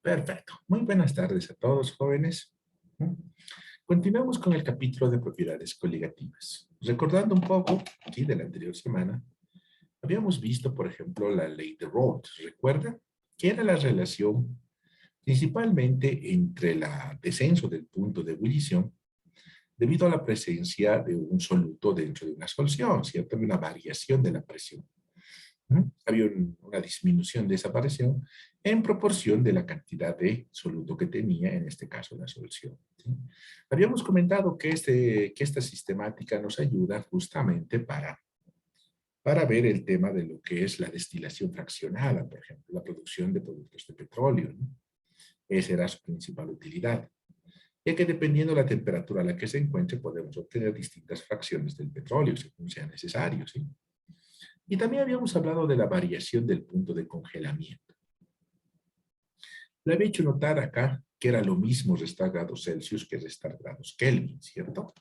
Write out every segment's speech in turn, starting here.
Perfecto. Muy buenas tardes a todos, jóvenes. Continuamos con el capítulo de propiedades coligativas. Recordando un poco, sí, de la anterior semana, habíamos visto, por ejemplo, la ley de Roth. ¿Recuerda? Que era la relación principalmente entre el descenso del punto de ebullición debido a la presencia de un soluto dentro de una solución, ¿cierto? Una variación de la presión. Había una disminución de esa presión en proporción de la cantidad de soluto que tenía, en este caso, la solución. ¿Sí? Habíamos comentado que esta sistemática nos ayuda justamente para ver el tema de lo que es la destilación fraccionada, por ejemplo, la producción de productos de petróleo, ¿no? Esa era su principal utilidad, ya que dependiendo de la temperatura a la que se encuentre, podemos obtener distintas fracciones del petróleo, según sea necesario, ¿sí? Y también habíamos hablado de la variación del punto de congelamiento. Le había hecho notar acá que era lo mismo restar grados Celsius que restar grados Kelvin, ¿cierto?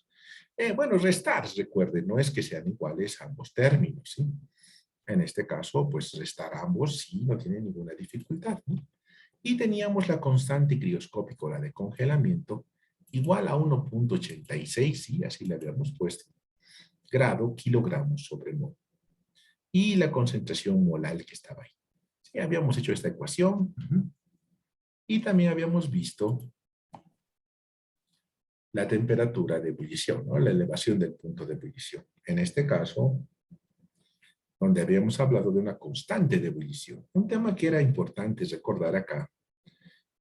Bueno, restar, recuerden, no es que sean iguales ambos términos, ¿sí? En este caso, pues restar ambos sí, no tiene ninguna dificultad, ¿no? Y teníamos la constante crioscópica, la de congelamiento, igual a 1.86, sí, así le habíamos puesto, grado kilogramos sobre mol. Y la concentración molar que estaba ahí. Sí, habíamos hecho esta ecuación. Y también habíamos visto la temperatura de ebullición, ¿no? La elevación del punto de ebullición. En este caso, donde habíamos hablado de una constante de ebullición. Un tema que era importante recordar acá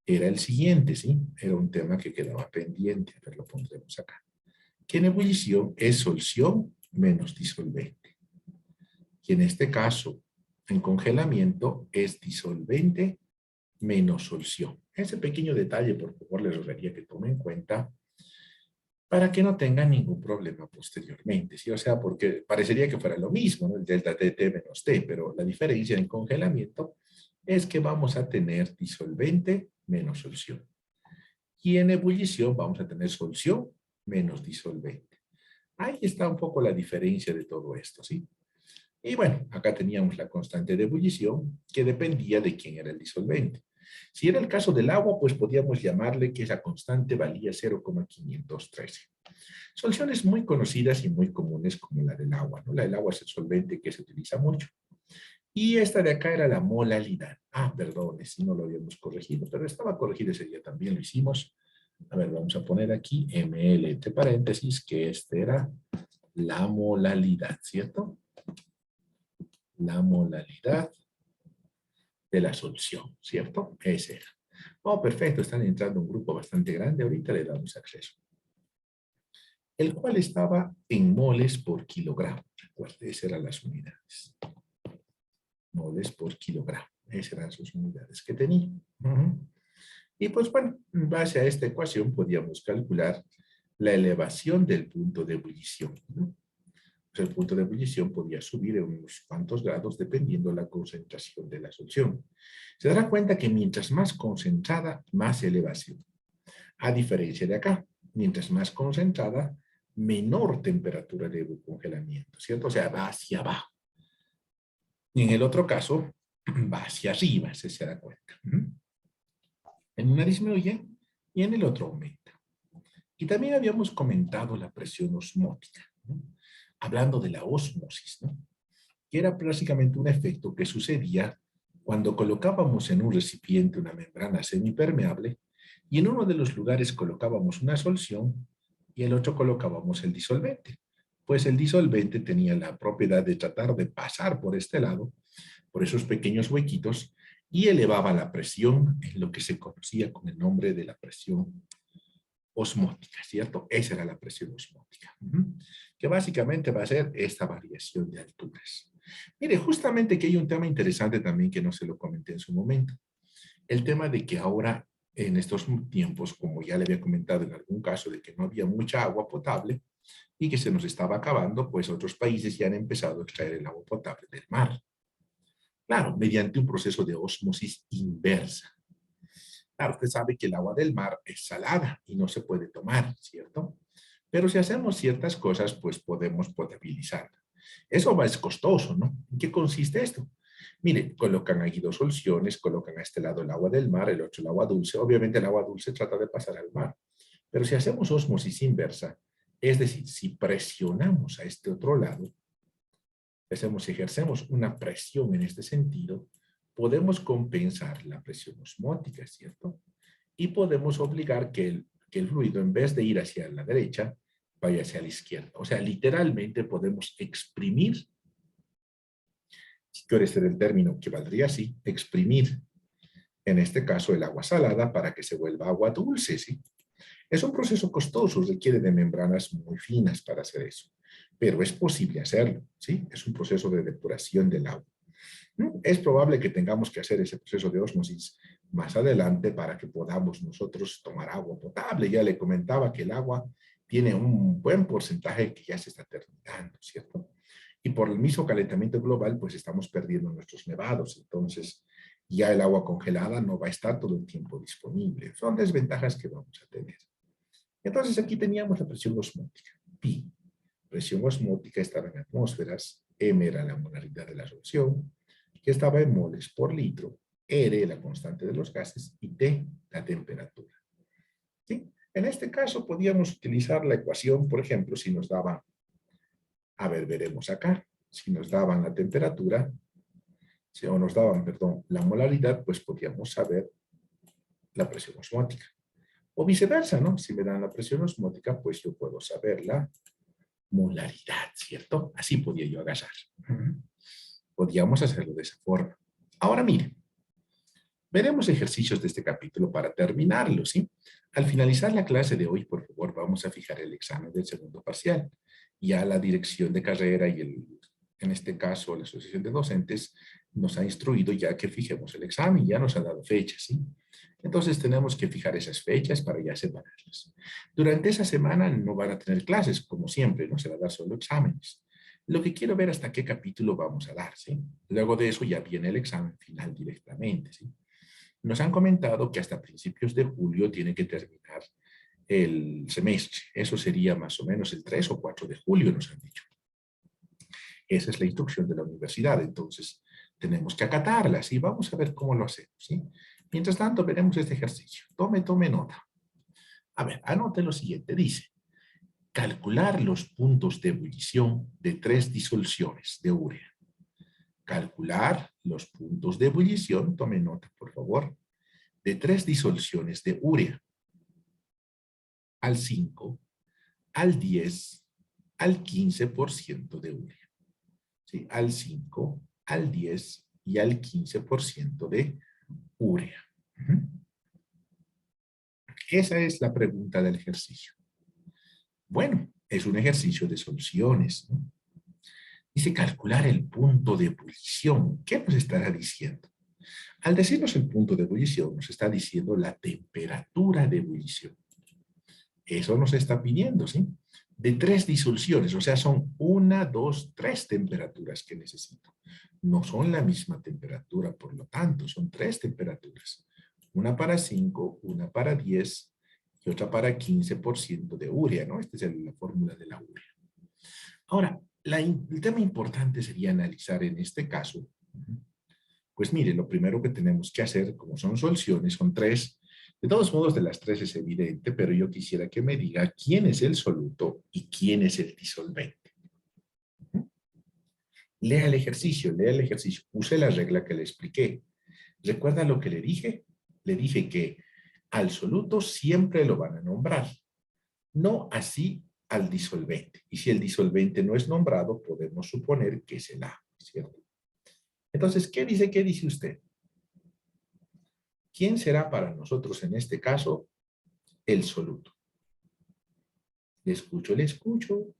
era el siguiente, ¿sí? Era un tema que quedaba pendiente, a ver, lo pondremos acá. Que en ebullición es solución menos disolvente. Y en este caso, en congelamiento es disolvente menos solución. Ese pequeño detalle, por favor, les rogaría que tomen en cuenta para que no tengan ningún problema posteriormente, ¿sí? O sea, porque parecería que fuera lo mismo, ¿no? El delta T menos T, pero la diferencia en congelamiento es que vamos a tener disolvente menos solución. Y en ebullición vamos a tener solución menos disolvente. Ahí está un poco la diferencia de todo esto, ¿sí? Y bueno, acá teníamos la constante de ebullición que dependía de quién era el disolvente. Si era el caso del agua, pues podíamos llamarle que esa constante valía 0,513. Soluciones muy conocidas y muy comunes como la del agua, ¿no? La del agua es el solvente que se utiliza mucho. Y esta de acá era la molalidad. Perdón, si no lo habíamos corregido, pero estaba corregido ese día, también lo hicimos. A ver, vamos a poner aquí ml entre paréntesis, que esta era la molalidad, ¿cierto? La molalidad de la solución, ¿cierto? Ese era. Oh, perfecto, están entrando un grupo bastante grande, ahorita le damos acceso. El cual estaba en moles por kilogramo. Recuerde, esas eran las unidades. Moles por kilogramo. Esas eran sus unidades que tenía. Y pues bueno, en base a esta ecuación podíamos calcular la elevación del punto de ebullición, ¿no? El punto de ebullición podía subir en unos cuantos grados dependiendo de la concentración de la solución. Se dará cuenta que mientras más concentrada, más elevación. A diferencia de acá, mientras más concentrada, menor temperatura de congelamiento, ¿cierto? O sea, va hacia abajo. Y en el otro caso, va hacia arriba, se da cuenta. En una disminuye y en el otro aumenta. Y también habíamos comentado la presión osmótica, ¿no? Hablando de la ósmosis, ¿no? Que era prácticamente un efecto que sucedía cuando colocábamos en un recipiente una membrana semipermeable y en uno de los lugares colocábamos una solución y en el otro colocábamos el disolvente. Pues el disolvente tenía la propiedad de tratar de pasar por este lado, por esos pequeños huequitos, y elevaba la presión en lo que se conocía con el nombre de la presión osmótica, ¿cierto? Esa era la presión osmótica, que básicamente va a ser esta variación de alturas. Mire, justamente que hay un tema interesante también que no se lo comenté en su momento. El tema de que ahora, en estos tiempos, como ya le había comentado en algún caso, de que no había mucha agua potable y que se nos estaba acabando, pues otros países ya han empezado a extraer el agua potable del mar. Claro, mediante un proceso de ósmosis inversa. Claro, usted sabe que el agua del mar es salada y no se puede tomar, ¿cierto? Pero si hacemos ciertas cosas, pues podemos potabilizarla. Eso es costoso, ¿no? ¿En qué consiste esto? Mire, colocan ahí dos soluciones, colocan a este lado el agua del mar, el otro el agua dulce. Obviamente el agua dulce trata de pasar al mar. Pero si hacemos ósmosis inversa, es decir, si presionamos a este otro lado, si ejercemos una presión en este sentido, podemos compensar la presión osmótica, ¿cierto? Y podemos obligar que el fluido, en vez de ir hacia la derecha, vaya hacia la izquierda. O sea, literalmente podemos exprimir, si quiere ser el término que valdría así, exprimir, en este caso, el agua salada para que se vuelva agua dulce, ¿sí? Es un proceso costoso, requiere de membranas muy finas para hacer eso, pero es posible hacerlo, ¿sí? Es un proceso de depuración del agua. Es probable que tengamos que hacer ese proceso de ósmosis más adelante para que podamos nosotros tomar agua potable. Ya le comentaba que el agua tiene un buen porcentaje que ya se está terminando, ¿cierto? Y por el mismo calentamiento global, pues estamos perdiendo nuestros nevados. Entonces, ya el agua congelada no va a estar todo el tiempo disponible. Son desventajas que vamos a tener. Entonces, aquí teníamos la presión osmótica. Pi, presión osmótica estaba en atmósferas, M era la molaridad de la solución, que estaba en moles por litro, R la constante de los gases y T la temperatura. ¿Sí? En este caso podíamos utilizar la ecuación, por ejemplo, si nos daban, a ver, veremos acá, si nos daban la temperatura, o nos daban, perdón, la molaridad, pues podíamos saber la presión osmótica. O viceversa, ¿no? Si me dan la presión osmótica, pues yo puedo saber la molaridad, ¿cierto? Así podía yo agarrar. Podíamos hacerlo de esa forma. Ahora miren, veremos ejercicios de este capítulo para terminarlo, ¿sí? Al finalizar la clase de hoy, por favor, vamos a fijar el examen del segundo parcial. Ya la dirección de carrera y en este caso la asociación de docentes nos ha instruido ya que fijemos el examen, ya nos ha dado fechas, ¿sí? Entonces tenemos que fijar esas fechas para ya separarlas. Durante esa semana no van a tener clases, como siempre, no se va a dar solo exámenes. Lo que quiero ver hasta qué capítulo vamos a dar, ¿sí? Luego de eso ya viene el examen final directamente, ¿sí? Nos han comentado que hasta principios de julio tiene que terminar el semestre. Eso sería más o menos el 3 o 4 de julio, nos han dicho. Esa es la instrucción de la universidad, entonces tenemos que acatarla, ¿sí? Vamos a ver cómo lo hacemos, ¿sí? Mientras tanto, veremos este ejercicio. Tome nota. A ver, anote lo siguiente. Dice, calcular los puntos de ebullición de 3 disoluciones de urea. Calcular los puntos de ebullición, tome nota, por favor, de 3 disoluciones de urea. Al 5, al 10, al 15% de urea. ¿Sí? Al 5, al 10 y al 15% de urea. Esa es la pregunta del ejercicio. Bueno, es un ejercicio de soluciones, ¿no? Dice calcular el punto de ebullición. ¿Qué nos estará diciendo? Al decirnos el punto de ebullición, nos está diciendo la temperatura de ebullición. Eso nos está pidiendo, ¿sí? De 3 disoluciones, o sea, son 1, 2, 3 temperaturas que necesito. No son la misma temperatura, por lo tanto, son 3 temperaturas. Una para 5, una para 10 y otra para 15% de urea, ¿no? Esta es la fórmula de la urea. Ahora, el tema importante sería analizar en este caso. Pues mire, lo primero que tenemos que hacer, como son soluciones, son 3. De todos modos, de las 3 es evidente, pero yo quisiera que me diga quién es el soluto y quién es el disolvente. Lea el ejercicio, Use la regla que le expliqué. ¿Recuerda lo que le dije? Le dije que al soluto siempre lo van a nombrar, no así al disolvente. Y si el disolvente no es nombrado, podemos suponer que es el agua, ¿cierto? Entonces, ¿qué dice usted? ¿Quién será para nosotros en este caso el soluto? Le escucho.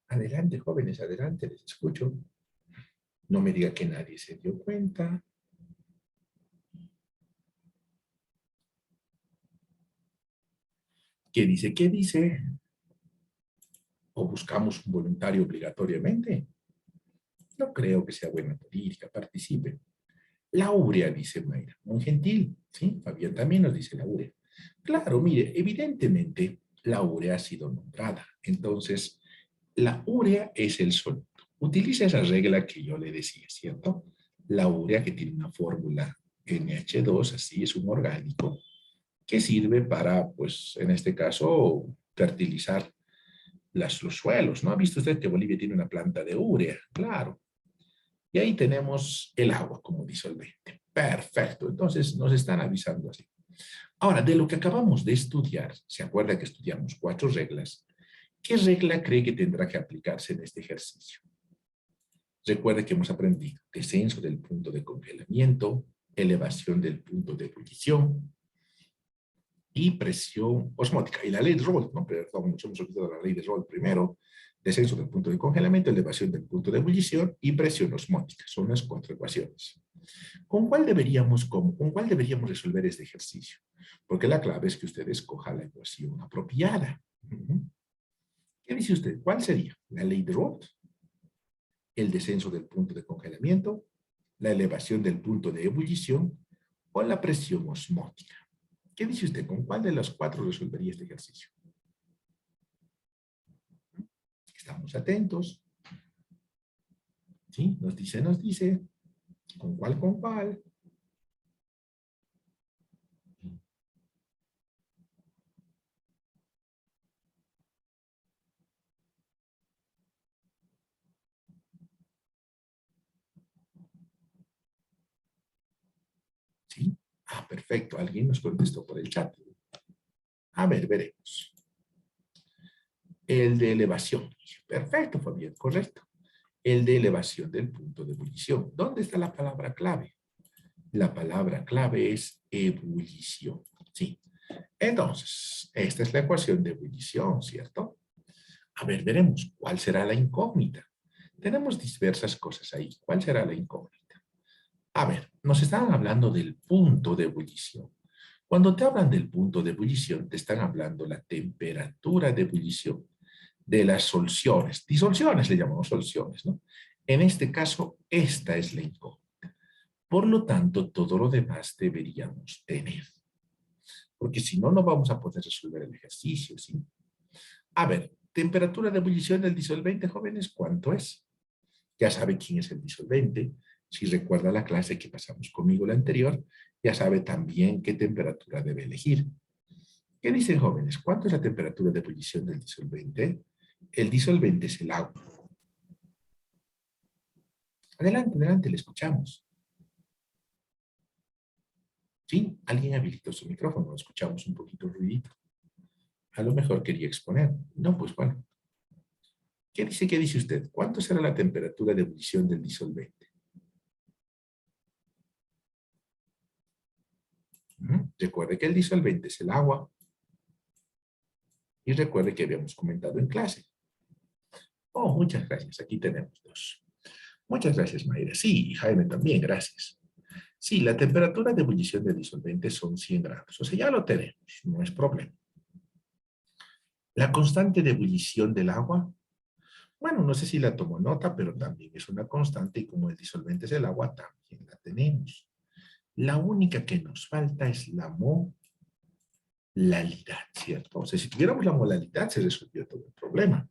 Adelante, jóvenes, adelante, les escucho. No me diga que nadie se dio cuenta. ¿Qué dice? ¿Qué dice? ¿O buscamos un voluntario obligatoriamente? No creo que sea buena política, participe. La urea, dice Mayra. Muy gentil, ¿sí? Fabián también nos dice la urea. Claro, mire, evidentemente la urea ha sido nombrada. Entonces, la urea es el sólido. Utiliza esa regla que yo le decía, ¿cierto? La urea que tiene una fórmula NH2, así es un orgánico, que sirve para, pues, en este caso, fertilizar los suelos, ¿no? ¿Ha visto usted que Bolivia tiene una planta de urea? Claro. Y ahí tenemos el agua como disolvente. Perfecto. Entonces nos están avisando así. Ahora, de lo que acabamos de estudiar, ¿se acuerda que estudiamos 4 reglas? ¿Qué regla cree que tendrá que aplicarse en este ejercicio? Recuerde que hemos aprendido descenso del punto de congelamiento, elevación del punto de ebullición y presión osmótica. Y la ley de Raoult, ¿no? Perdón, nos hemos olvidado la ley de Raoult primero. Descenso del punto de congelamiento, elevación del punto de ebullición y presión osmótica. Son las 4 ecuaciones. ¿Con cuál deberíamos resolver este ejercicio? Porque la clave es que usted escoja la ecuación apropiada. ¿Qué dice usted? ¿Cuál sería? ¿La ley de Raoult? ¿El descenso del punto de congelamiento? ¿La elevación del punto de ebullición? ¿O la presión osmótica? ¿Qué dice usted? ¿Con cuál de las 4 resolvería este ejercicio? Estamos atentos. ¿Sí? Nos dice. ¿Con cuál, con cuál? ¿Sí? Ah, perfecto. Alguien nos contestó por el chat. A ver, veremos. El de elevación. Perfecto, Fabián, correcto. El de elevación del punto de ebullición. ¿Dónde está la palabra clave? La palabra clave es ebullición. Sí. Entonces, esta es la ecuación de ebullición, ¿cierto? A ver, veremos. ¿Cuál será la incógnita? Tenemos diversas cosas ahí. ¿Cuál será la incógnita? A ver, nos estaban hablando del punto de ebullición. Cuando te hablan del punto de ebullición, te están hablando la temperatura de ebullición de las soluciones. Disolciones le llamamos soluciones, ¿no? En este caso, esta es la incógnita. Por lo tanto, todo lo demás deberíamos tener. Porque si no, no vamos a poder resolver el ejercicio, ¿sí? A ver, temperatura de ebullición del disolvente, jóvenes, ¿cuánto es? Ya sabe quién es el disolvente. Si recuerda la clase que pasamos conmigo la anterior, ya sabe también qué temperatura debe elegir. ¿Qué dicen, jóvenes? ¿Cuánto es la temperatura de ebullición del disolvente? El disolvente es el agua. Adelante, adelante, le escuchamos. ¿Sí? Alguien habilitó su micrófono, escuchamos un poquito ruidito. A lo mejor quería exponer. No, pues bueno. ¿Qué dice usted? ¿Cuánto será la temperatura de ebullición del disolvente? Recuerde que el disolvente es el agua. Y recuerde que habíamos comentado en clase. Oh, muchas gracias. Aquí tenemos 2. Muchas gracias, Mayra. Sí, Jaime también, gracias. Sí, la temperatura de ebullición del disolvente son 100 grados. O sea, ya lo tenemos, no es problema. La constante de ebullición del agua, bueno, no sé si la tomo nota, pero también es una constante y como el disolvente es el agua, también la tenemos. La única que nos falta es la molalidad, ¿cierto? O sea, si tuviéramos la molalidad, se resolvió todo el problema.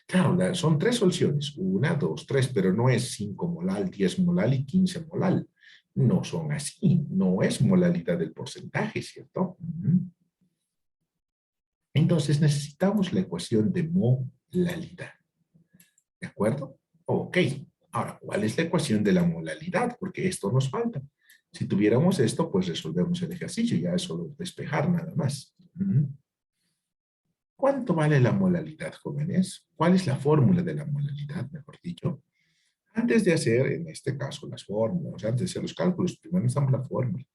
Claro, son 3 soluciones, 1, 2, 3, pero no es 5 molal, 10 molal y 15 molal. No son así, no es molalidad del porcentaje, ¿cierto? Entonces necesitamos la ecuación de molalidad. ¿De acuerdo? Ok. Ahora, ¿cuál es la ecuación de la molalidad? Porque esto nos falta. Si tuviéramos esto, pues resolvemos el ejercicio. Ya es solo despejar nada más. ¿Cuánto vale la molalidad, jóvenes? ¿Cuál es la fórmula de la molalidad, mejor dicho? Antes de hacer, en este caso, las fórmulas, antes de hacer los cálculos, primero necesitamos la fórmula.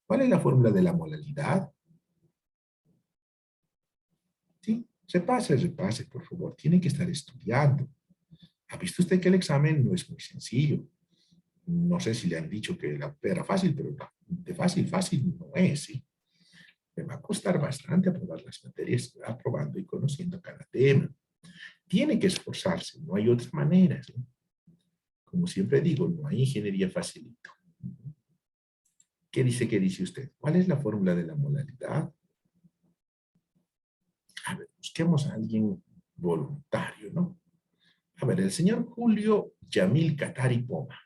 ¿Cuál es la fórmula de la molalidad? Sí, repase, por favor. Tiene que estar estudiando. ¿Ha visto usted que el examen no es muy sencillo? No sé si le han dicho que era fácil, pero no, de fácil no es, ¿sí? Me va a costar bastante aprobar las materias, aprobando y conociendo cada tema. Tiene que esforzarse, no hay otra manera, ¿sí? Como siempre digo, no hay ingeniería facilito. Qué dice usted? ¿Cuál es la fórmula de la molaridad? A ver, busquemos a alguien voluntario, ¿no? A ver, el señor Julio Yamil Katari Poma.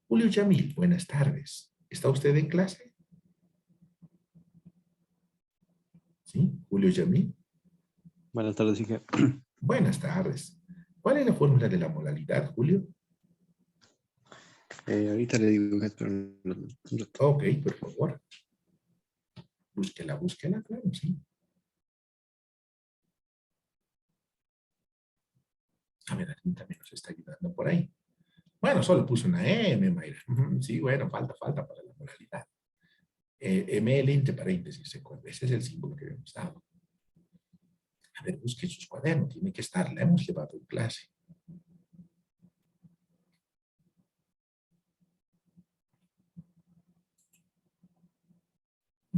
Julio Yamil, buenas tardes. ¿Está usted en clase? ¿Sí? Julio Yamil. Buenas tardes, Inge. Buenas tardes. ¿Cuál es la fórmula de la molaridad, Julio? Ahorita le digo que espera un rato. Ok, por favor. Búsquela, claro, sí. A ver, alguien también nos está ayudando por ahí. Bueno, solo puse una M, Mayra. Sí, bueno, falta para la moralidad. ML entre paréntesis, ¿se acuerda? Ese es el símbolo que habíamos dado. A ver, busque sus cuadernos, tiene que estar, la hemos llevado en clase.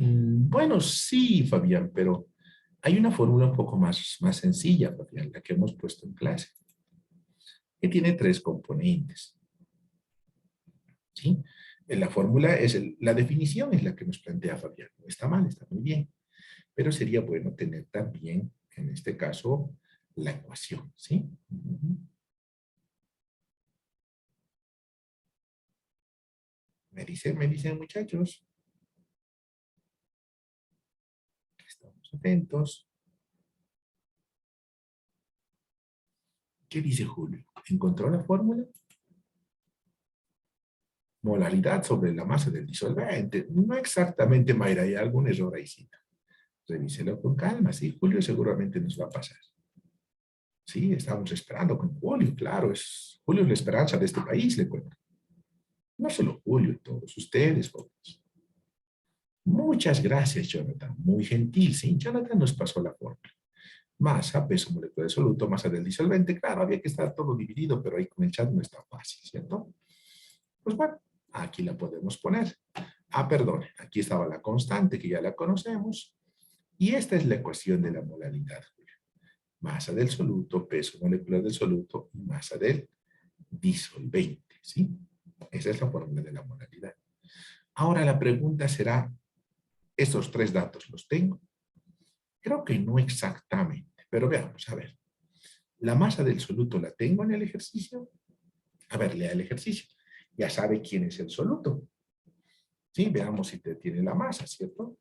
Bueno, sí, Fabián, pero hay una fórmula un poco más sencilla, Fabián, la que hemos puesto en clase, que tiene 3 componentes. ¿Sí? La fórmula es, la definición es la que nos plantea Fabián. No está mal, está muy bien. Pero sería bueno tener también, en este caso, la ecuación, ¿sí? Me dicen muchachos. Estamos atentos. ¿Qué dice Julio? ¿Encontró la fórmula? Molaridad sobre la masa del disolvente. No exactamente, Mayra, hay algún error ahí, sí. Revíselo con calma, sí. Julio seguramente nos va a pasar. Sí, estamos esperando con Julio, claro. Julio es la esperanza de este país, le cuento. No solo Julio, todos ustedes, jóvenes. Muchas gracias, Jonathan. Muy gentil, sí. Jonathan nos pasó la fórmula. Masa, peso molecular absoluto, masa del disolvente. Claro, había que estar todo dividido, pero ahí con el chat no está fácil, ¿cierto? Pues bueno, aquí la podemos poner. Perdón, aquí estaba la constante que ya la conocemos. Y esta es la ecuación de la molaridad. Masa del soluto, peso molecular del soluto y masa del disolvente, ¿sí? Esa es la fórmula de la molaridad. Ahora la pregunta será, ¿estos 3 datos los tengo? Creo que no exactamente, pero veamos, a ver. ¿La masa del soluto la tengo en el ejercicio? A ver, lea el ejercicio. Ya sabe quién es el soluto. Sí, veamos si tiene la masa, ¿cierto?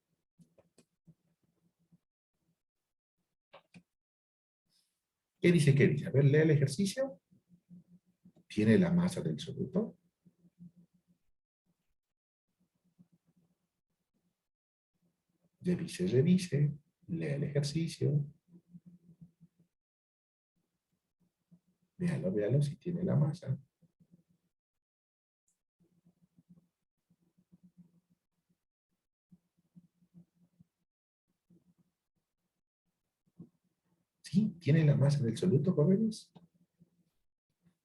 ¿Qué dice? ¿Qué dice? A ver, lea el ejercicio. ¿Tiene la masa del soluto? Revise. Lea el ejercicio. Véalo si tiene la masa. ¿Sí? ¿Tiene la masa del soluto, jóvenes?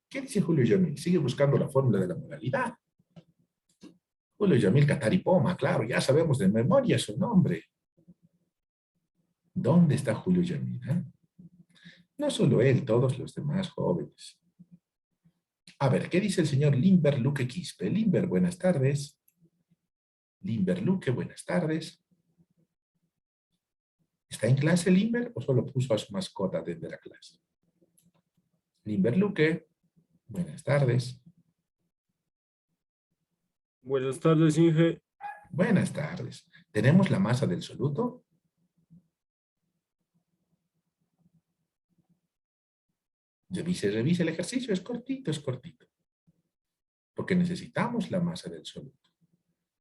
¿Qué dice Julio Yamil? Sigue buscando la fórmula de la modalidad. Julio Yamil Cataripoma, claro, ya sabemos de memoria su nombre. ¿Dónde está Julio Yamil? No solo él, todos los demás jóvenes. A ver, ¿qué dice el señor Limber Luque Quispe? Limber, buenas tardes. Limber Luque, buenas tardes. ¿Está en clase Limber o solo puso a su mascota desde la clase? Limber Luque, buenas tardes. Buenas tardes, Inge. Buenas tardes. ¿Tenemos la masa del soluto? Revise el ejercicio, es cortito. Porque necesitamos la masa del soluto.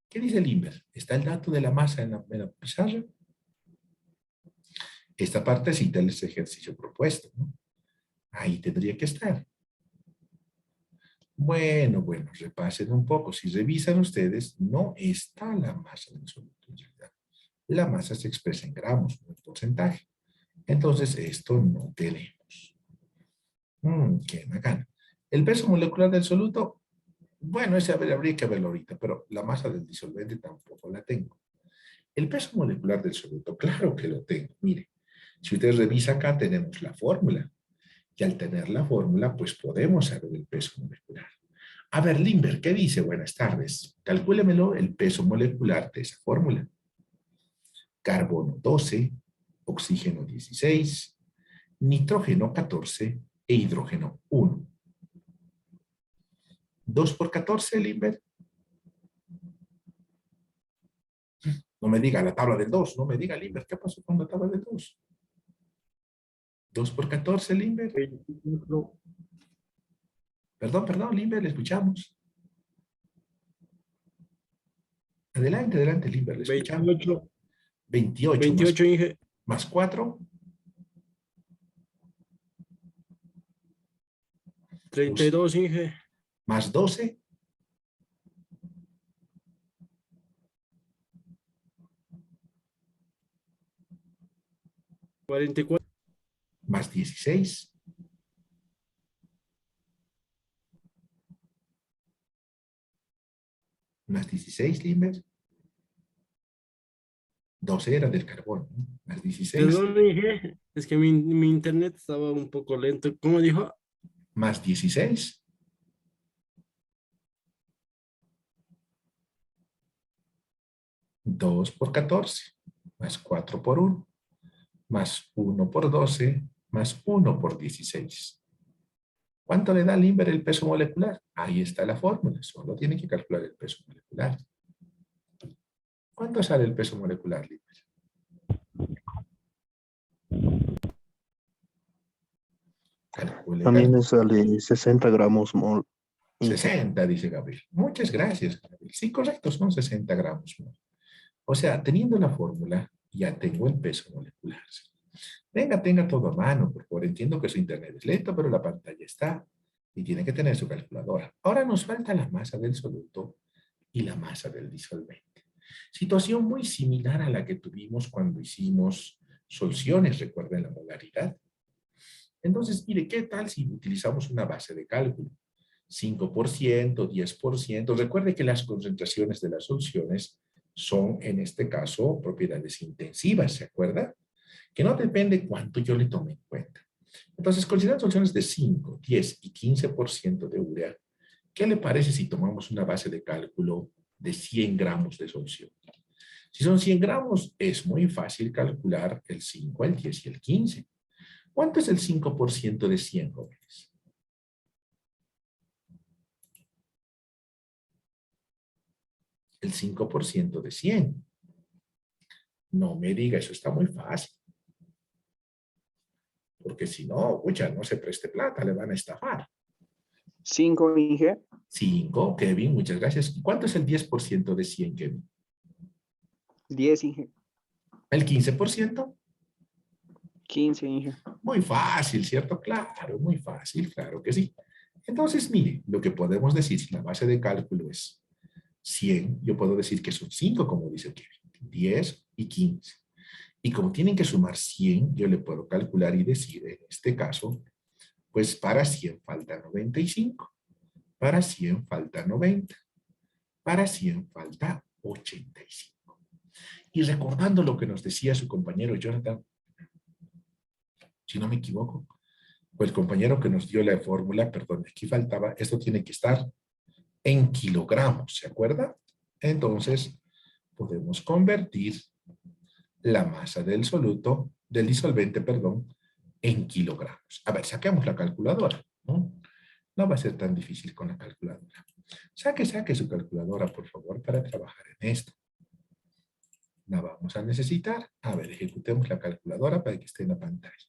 ¿Qué dice el Limber? ¿Está el dato de la masa en la pizarra? Esta partecita es el ejercicio propuesto, ¿no? Ahí tendría que estar. Bueno, repasen un poco. Si revisan ustedes, no está la masa del soluto en realidad. La masa se expresa en gramos, no en porcentaje. Entonces, esto no tenemos. Qué bacán. El peso molecular del soluto, bueno, ese habría que verlo ahorita, pero la masa del disolvente tampoco la tengo. El peso molecular del soluto, claro que lo tengo. Mire, si usted revisa acá, tenemos la fórmula. Y al tener la fórmula, pues podemos saber el peso molecular. A ver, Limber, ¿qué dice? Buenas tardes. Calcúlemelo el peso molecular de esa fórmula. Carbono 12, oxígeno 16, nitrógeno 14 e hidrógeno 1. 2 por 14, Limber. No me diga la tabla del 2, no me diga, Limber, ¿qué pasó con la tabla del 2? 2 por 14, Limber. 24, Perdón, Limber, le escuchamos. Adelante, adelante, Limber, le escuchamos. 28, 28 28, Inge. más 4. 32, Inge. Más 12. 44, Más 16. Más 16, Limber. 12 era del carbón, ¿no? Más 16. perdón, Inge. Es que mi internet estaba un poco lento. ¿Cómo dijo? Más 16. Dos por 14. Más 4 por 1. Más 1 por 12. Más 1 por 16. ¿Cuánto le da Limber el peso molecular? Ahí está la fórmula. Solo tiene que calcular el peso molecular. ¿Cuánto sale el peso molecular, Limber? Calcule, A mí me sale 60 gramos mol. 60, dice Gabriel. Muchas gracias, Gabriel. Sí, correcto, son 60 gramos. O sea, teniendo la fórmula, ya tengo el peso molecular. Venga, tenga todo a mano, por favor. Entiendo que su internet es lento, pero la pantalla está y tiene que tener su calculadora. Ahora nos falta la masa del soluto y la masa del disolvente. Situación muy similar a la que tuvimos cuando hicimos soluciones, recuerden la molaridad. Entonces, mire, ¿qué tal si utilizamos una base de cálculo? 5%, 10%. Recuerde que las concentraciones de las soluciones son, en este caso, propiedades intensivas, ¿se acuerda? Que no depende cuánto yo le tome en cuenta. Entonces, considerando soluciones de 5, 10 y 15% de urea, ¿qué le parece si tomamos una base de cálculo de 100 gramos de solución? Si son 100 gramos, es muy fácil calcular el 5, el 10 y el 15. ¿Cuánto es el 5% de 100, jóvenes? El 5% de 100. No me diga, eso está muy fácil. Porque si no, pucha, no se preste plata, le van a estafar. 5, Inge. 5, Kevin, muchas gracias. ¿Cuánto es el 10% de 100, Kevin? 10, Inge. ¿El 15%? 15, Inge. Muy fácil, ¿cierto? Claro, muy fácil, claro que sí. Entonces, mire, lo que podemos decir, si la base de cálculo es 100, yo puedo decir que son 5, como dice Kevin, 10 y 15. Y como tienen que sumar 100, yo le puedo calcular y decir, en este caso, pues para 100 falta 95, para 100 falta 90, para 100 falta 85. Y recordando lo que nos decía su compañero Jonathan, si no me equivoco, pues el compañero que nos dio la fórmula, perdón, aquí faltaba, esto tiene que estar en kilogramos, ¿se acuerda? Entonces, podemos convertir la masa del soluto, del disolvente, perdón, en kilogramos. A ver, saquemos la calculadora, ¿no? No va a ser tan difícil con la calculadora. Saque su calculadora, por favor, para trabajar en esto. La vamos a necesitar. A ver, ejecutemos la calculadora para que esté en la pantalla.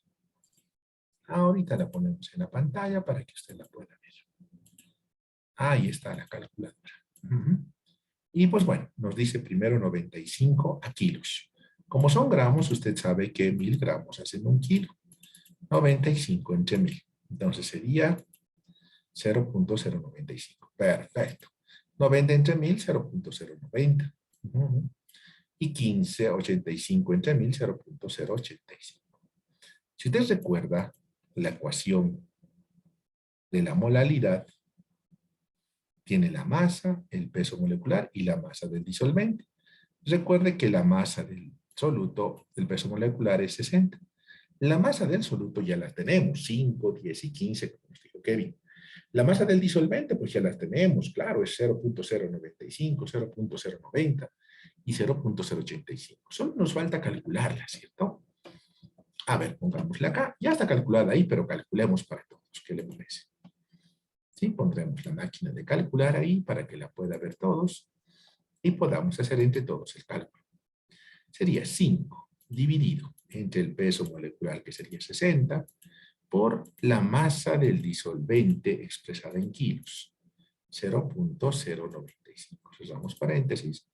Ahorita la ponemos en la pantalla para que usted la pueda ver. Ahí está la calculadora. Y pues bueno, nos dice primero 95 a kilos. Como son gramos, usted sabe que 1000 gramos hacen 1 kilo. 95 entre 1000. Entonces sería 0.095. Perfecto. 90 entre 1000, 0.090. Y 15, 85 entre 1000, 0.085. Si usted recuerda la ecuación de la molaridad, tiene la masa, el peso molecular y la masa del disolvente. Recuerde que la masa del soluto, del peso molecular es 60. La masa del soluto ya la tenemos, 5, 10 y 15, como nos dijo Kevin. La masa del disolvente, pues ya las tenemos, claro, es 0.095, 0.090 y 0.085. Solo nos falta calcularla, ¿cierto? A ver, pongámosla acá. Ya está calculada ahí, pero calculemos para todos. ¿Qué le parece? Sí, pondremos la máquina de calcular ahí para que la pueda ver todos y podamos hacer entre todos el cálculo. Sería 5 dividido entre el peso molecular, que sería 60, por la masa del disolvente expresada en kilos, 0.095. Cerramos paréntesis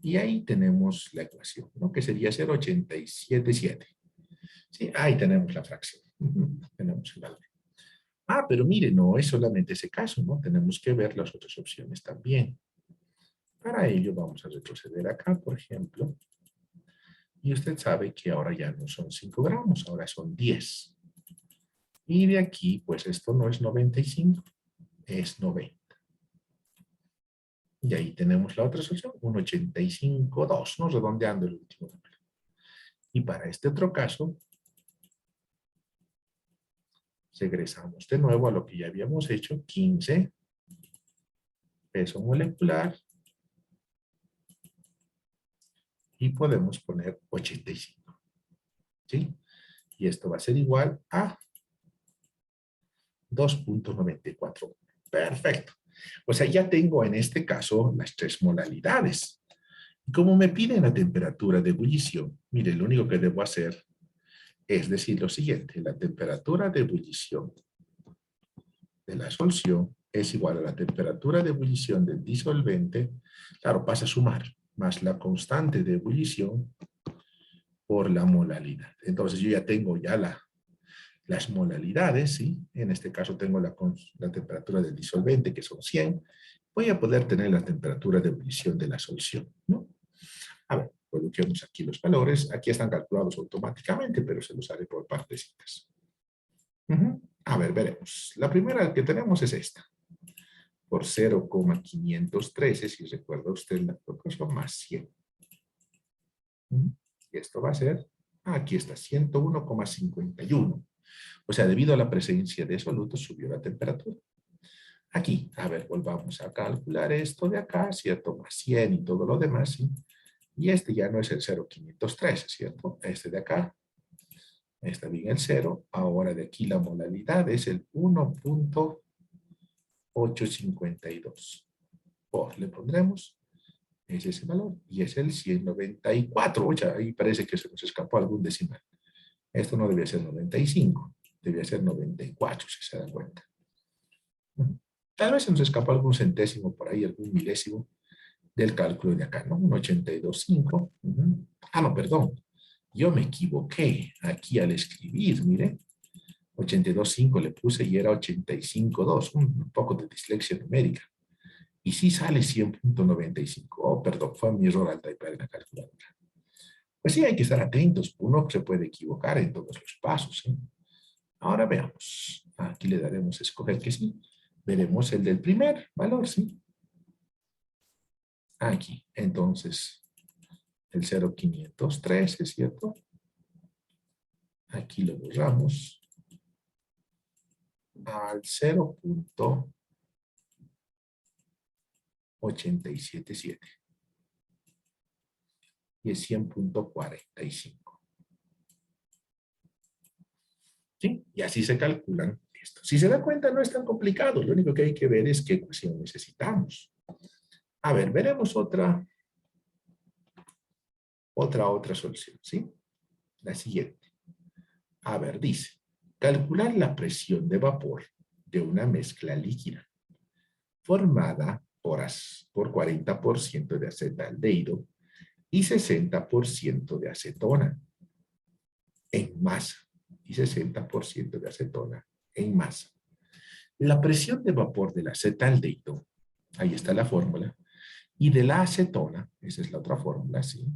y ahí tenemos la ecuación, ¿no? Que sería 0.877. Sí, ahí tenemos la fracción. Tenemos el valor. Ah, pero mire, no es solamente ese caso, ¿no? Tenemos que ver las otras opciones también. Para ello vamos a retroceder acá, por ejemplo. Y usted sabe que ahora ya no son 5 gramos, ahora son 10. Y de aquí, pues esto no es 95, es 90. Y ahí tenemos la otra solución, un 85,2, ¿no? Redondeando el último número. Y para este otro caso, regresamos de nuevo a lo que ya habíamos hecho, 15, peso molecular, y podemos poner 85. ¿Sí? Y esto va a ser igual a 2.94. Perfecto. O sea, ya tengo en este caso las 3 molalidades. Como me piden la temperatura de ebullición, mire, lo único que debo hacer es decir lo siguiente. La temperatura de ebullición de la solución es igual a la temperatura de ebullición del disolvente. Claro, pasa a sumar, más la constante de ebullición por la molalidad. Entonces yo ya tengo ya las molalidades, ¿sí? En este caso tengo la temperatura del disolvente, que son 100. Voy a poder tener la temperatura de ebullición de la solución, ¿no? A ver, coloquemos aquí los valores. Aquí están calculados automáticamente, pero se los haré por partecitas. A ver, veremos. La primera que tenemos es esta. Por 0,513, si recuerda usted la proporción, más 100. Y esto va a ser, aquí está, 101,51. O sea, debido a la presencia de solutos, subió la temperatura. Aquí, a ver, volvamos a calcular esto de acá, ¿cierto? Más 100 y todo lo demás, ¿sí? Y este ya no es el 0,513, ¿cierto? Este de acá está bien el 0. Ahora de aquí la molalidad es el 1.852. Le pondremos, es ese valor, y es el 194. Oye, ahí parece que se nos escapó algún decimal. Esto no debía ser 95, debía ser 94, si se dan cuenta. Tal vez se nos escapó algún centésimo por ahí, algún milésimo del cálculo de acá, ¿no? Un 82,5. Ah, no, perdón. Yo me equivoqué aquí al escribir, mire. 82,5 le puse y era 85,2. Un poco de dislexia numérica. Y sí sale 100.95. Oh, perdón, fue mi error al typear en la calculadora. Pues sí, hay que estar atentos. Uno se puede equivocar en todos los pasos, ¿sí? Ahora veamos. Aquí le daremos a escoger que sí. Veremos el del primer valor, ¿sí? Aquí. Entonces, el 0,513, ¿cierto? Aquí lo borramos al 0.877. Y es 100.45. ¿Sí? Y así se calculan esto. Si se da cuenta, no es tan complicado. Lo único que hay que ver es qué ecuación necesitamos. A ver, veremos otra solución, ¿sí? La siguiente. A ver, dice, calcular la presión de vapor de una mezcla líquida formada por 40% de acetaldehído y 60% de acetona en masa. Y 60% de acetona en masa. La presión de vapor del acetaldehído, ahí está la fórmula, y de la acetona, esa es la otra fórmula, ¿sí?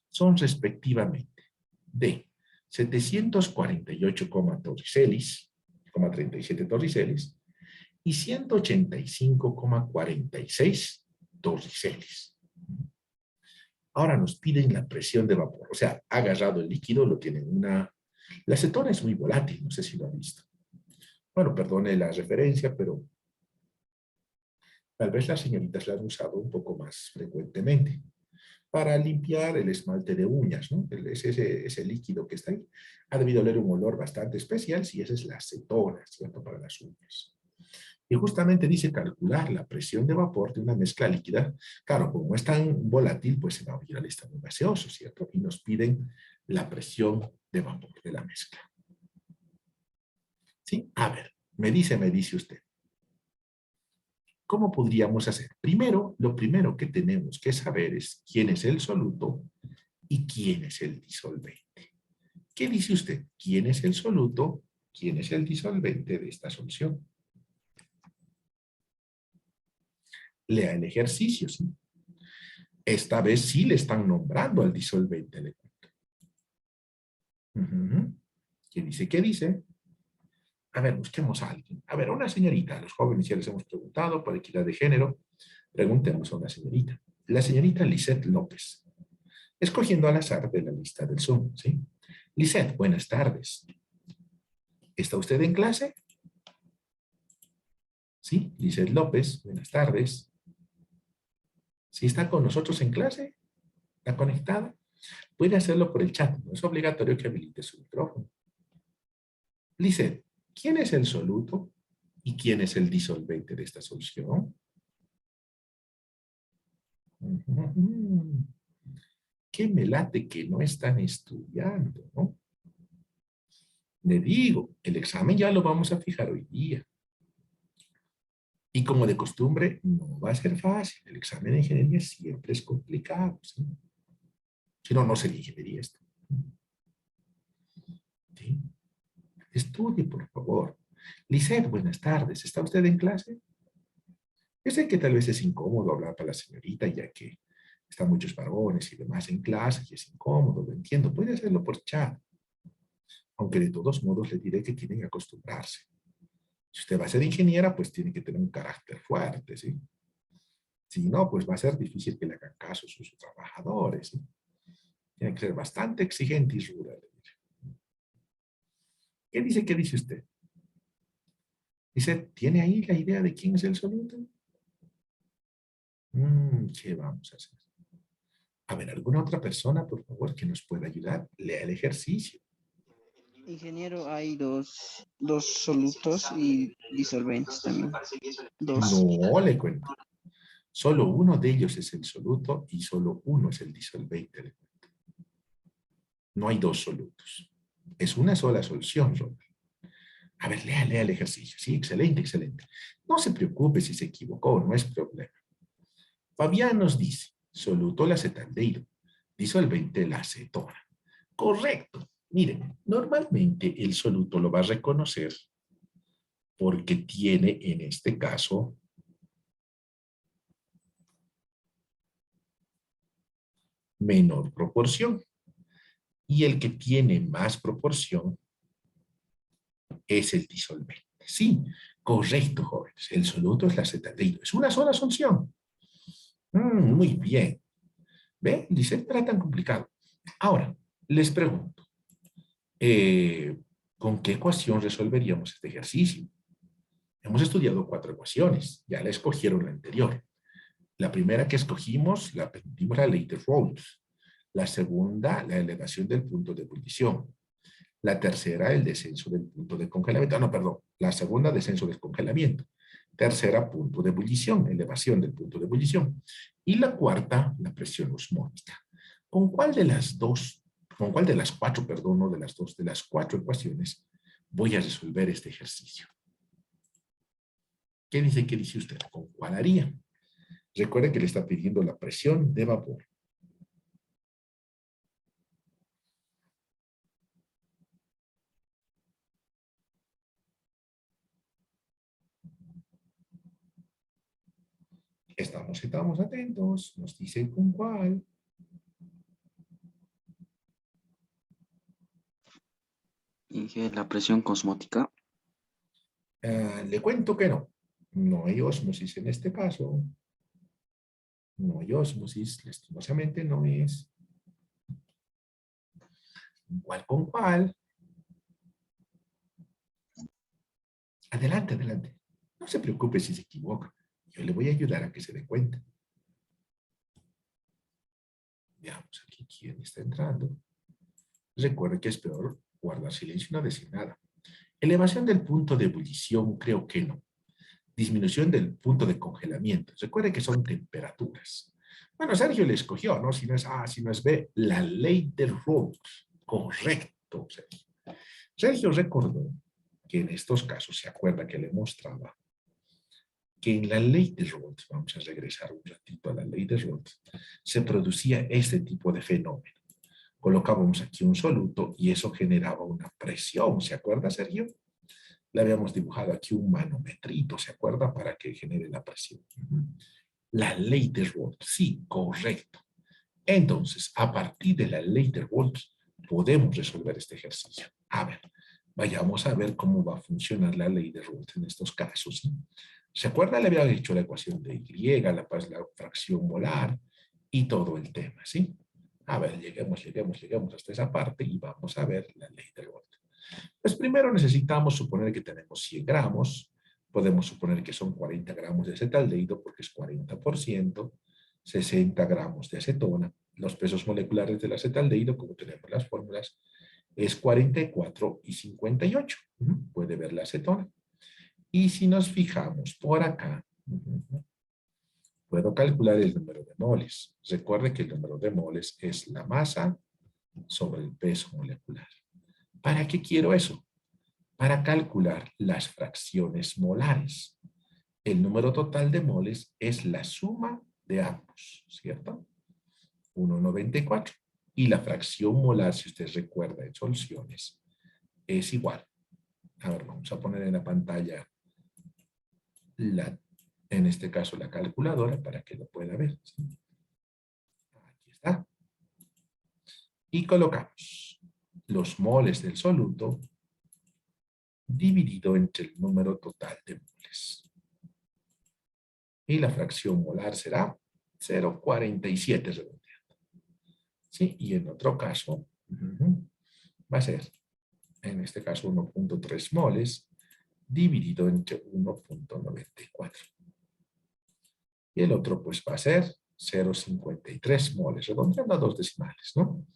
Son respectivamente de 748, torricelis, 37 torricelis, y 185,46 torricelis. Ahora nos piden la presión de vapor. O sea, ha agarrado el líquido, lo tienen una... La acetona es muy volátil, no sé si lo han visto. Bueno, perdone la referencia, pero tal vez las señoritas la han usado un poco más frecuentemente para limpiar el esmalte de uñas, ¿no? Ese líquido que está ahí ha debido oler un olor bastante especial, si esa es la acetona, ¿cierto? Para las uñas. Y justamente dice calcular la presión de vapor de una mezcla líquida. Claro, como es tan volátil, pues se va a ir al estado gaseoso, ¿cierto? Y nos piden la presión de vapor de la mezcla. ¿Sí? A ver, me dice usted. ¿Cómo podríamos hacer? Primero, lo primero que tenemos que saber es quién es el soluto y quién es el disolvente. ¿Qué dice usted? ¿Quién es el soluto? ¿Quién es el disolvente de esta solución? Lea el ejercicio, ¿sí? Esta vez sí le están nombrando al disolvente, le cuento. ¿Qué dice? ¿Qué dice? A ver, busquemos a alguien. A ver, una señorita. A los jóvenes ya les hemos preguntado por equidad de género. Preguntemos a una señorita. La señorita Lisette López. Escogiendo al azar de la lista del Zoom, ¿sí? Lisette, buenas tardes. ¿Está usted en clase? Sí, Lisette López, buenas tardes. ¿Sí está con nosotros en clase? ¿Está conectada? Puede hacerlo por el chat, no es obligatorio que habilite su micrófono. Lisette, ¿quién es el soluto y quién es el disolvente de esta solución? Qué me late que no están estudiando, ¿no? Le digo, el examen ya lo vamos a fijar hoy día. Y como de costumbre, no va a ser fácil. El examen de ingeniería siempre es complicado, ¿sí? Si no, no sería ingeniería esto. ¿Sí? Estudie, por favor. Lisette, buenas tardes. ¿Está usted en clase? Yo sé que tal vez es incómodo hablar para la señorita, ya que están muchos varones y demás en clase, y es incómodo, lo entiendo. Puede hacerlo por chat. Aunque de todos modos le diré que tienen que acostumbrarse. Si usted va a ser ingeniera, pues tiene que tener un carácter fuerte, ¿sí? Si no, pues va a ser difícil que le hagan caso a sus trabajadores, ¿sí? Tiene que ser bastante exigente y ruda. ¿Qué dice? ¿Qué dice usted? Dice, ¿tiene ahí la idea de quién es el soluto? ¿Qué vamos a hacer? A ver, ¿alguna otra persona, por favor, que nos pueda ayudar? Lea el ejercicio. Ingeniero, hay dos solutos y disolventes también. Dos. No le cuento. Solo uno de ellos es el soluto y solo uno es el disolvente. Le cuento. No hay dos solutos. Es una sola solución, Robert. A ver, lea el ejercicio. Sí, excelente, excelente. No se preocupe si se equivocó, no es problema. Fabián nos dice, soluto el acetaldehído, disolvente la acetona. Correcto. Miren, normalmente el soluto lo va a reconocer porque tiene, en este caso, menor proporción. Y el que tiene más proporción es el disolvente. Sí, correcto, jóvenes. El soluto es la acetaldehído. Es una sola solución. Muy bien. ¿Ve? Dice, no era tan complicado. Ahora, les pregunto, ¿con qué ecuación resolveríamos este ejercicio? Hemos estudiado 4 ecuaciones. Ya la escogieron la anterior. La primera que escogimos, la aprendimos la ley de Raoult. La segunda, la elevación del punto de ebullición. La tercera, el descenso del punto de congelamiento. No, perdón. La segunda, descenso del congelamiento. Tercera, punto de ebullición, elevación del punto de ebullición. Y la cuarta, la presión osmótica. ¿Con cuál de las cuatro, perdón, no de las dos, de las 4 ecuaciones voy a resolver este ejercicio? ¿Qué dice usted? ¿Con cuál haría? Recuerde que le está pidiendo la presión de vapor. Estamos atentos. Nos dice con cuál. Inge, la presión osmótica. Le cuento que no. No hay ósmosis en este caso. No hay ósmosis. Lastimosamente no es. ¿Cuál con cuál? Adelante, adelante. No se preocupe si se equivoca. Yo le voy a ayudar a que se dé cuenta. Veamos aquí quién está entrando. Recuerde que es peor guardar silencio y no decir nada. Elevación del punto de ebullición, creo que no. Disminución del punto de congelamiento. Recuerde que son temperaturas. Bueno, Sergio le escogió, ¿no? Si no es A, si no es B, la ley de Raoult. Correcto, Sergio. Sergio recordó que en estos casos, se acuerda que le mostraba que en la ley de Raoult, vamos a regresar un ratito a la ley de Raoult, se producía este tipo de fenómeno. Colocábamos aquí un soluto y eso generaba una presión, ¿se acuerda, Sergio? Le habíamos dibujado aquí un manometrito, ¿se acuerda? Para que genere la presión. La ley de Raoult, sí, correcto. Entonces, a partir de la ley de Raoult, podemos resolver este ejercicio. A ver, vayamos a ver cómo va a funcionar la ley de Raoult en estos casos. ¿Sí? ¿Se acuerda? Le había hecho la ecuación de Y, la fracción molar y todo el tema, ¿sí? A ver, lleguemos hasta esa parte y vamos a ver la ley de Raoult. Pues primero necesitamos suponer que tenemos 100 gramos. Podemos suponer que son 40 gramos de acetaldehído porque es 40%, 60 gramos de acetona. Los pesos moleculares del acetaldehído, como tenemos las fórmulas, es 44 y 58. Puede ver la acetona. Y si nos fijamos por acá, puedo calcular el número de moles. Recuerde que el número de moles es la masa sobre el peso molecular. ¿Para qué quiero eso? Para calcular las fracciones molares. El número total de moles es la suma de ambos, ¿cierto? 1,94. Y la fracción molar, si usted recuerda en soluciones, es igual. A ver, vamos a poner en la pantalla, en este caso, la calculadora para que lo pueda ver. ¿Sí? Aquí está. Y colocamos los moles del soluto dividido entre el número total de moles. Y la fracción molar será 0,47 redondeando. ¿Sí? Y en otro caso, va a ser, en este caso, 1,3 moles dividido entre 1,94. Y el otro, pues, va a ser 0,53 moles, redondeando a 2 decimales, ¿no?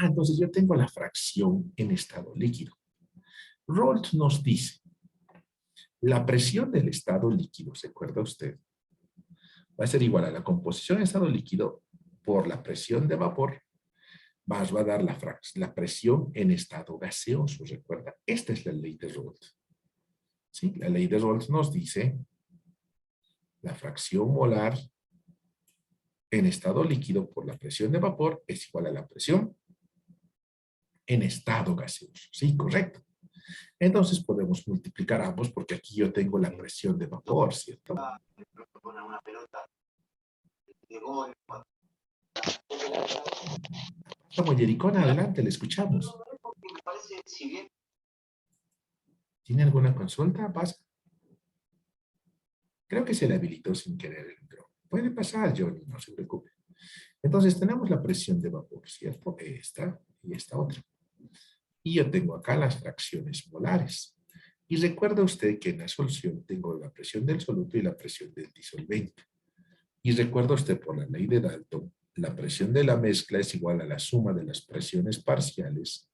Entonces yo tengo la fracción en estado líquido. Raoult nos dice, la presión del estado líquido, ¿se acuerda usted? Va a ser igual a la composición en estado líquido por la presión de vapor, más va a dar la presión en estado gaseoso, ¿recuerda? Esta es la ley de Raoult. ¿Sí? La ley de Raoult nos dice la fracción molar en estado líquido por la presión de vapor es igual a la presión en estado gaseoso. Sí, correcto. Entonces podemos multiplicar ambos porque aquí yo tengo la presión de vapor, ¿cierto? Vamos, Yericona, adelante, le escuchamos. ¿Tiene alguna consulta? Pasa. Creo que se le habilitó sin querer el micrófono. Puede pasar, Johnny, no se preocupe. Entonces tenemos la presión de vapor, ¿cierto? Esta y esta otra. Y yo tengo acá las fracciones molares. Y recuerda usted que en la solución tengo la presión del soluto y la presión del disolvente. Y recuerda usted por la ley de Dalton, la presión de la mezcla es igual a la suma de las presiones parciales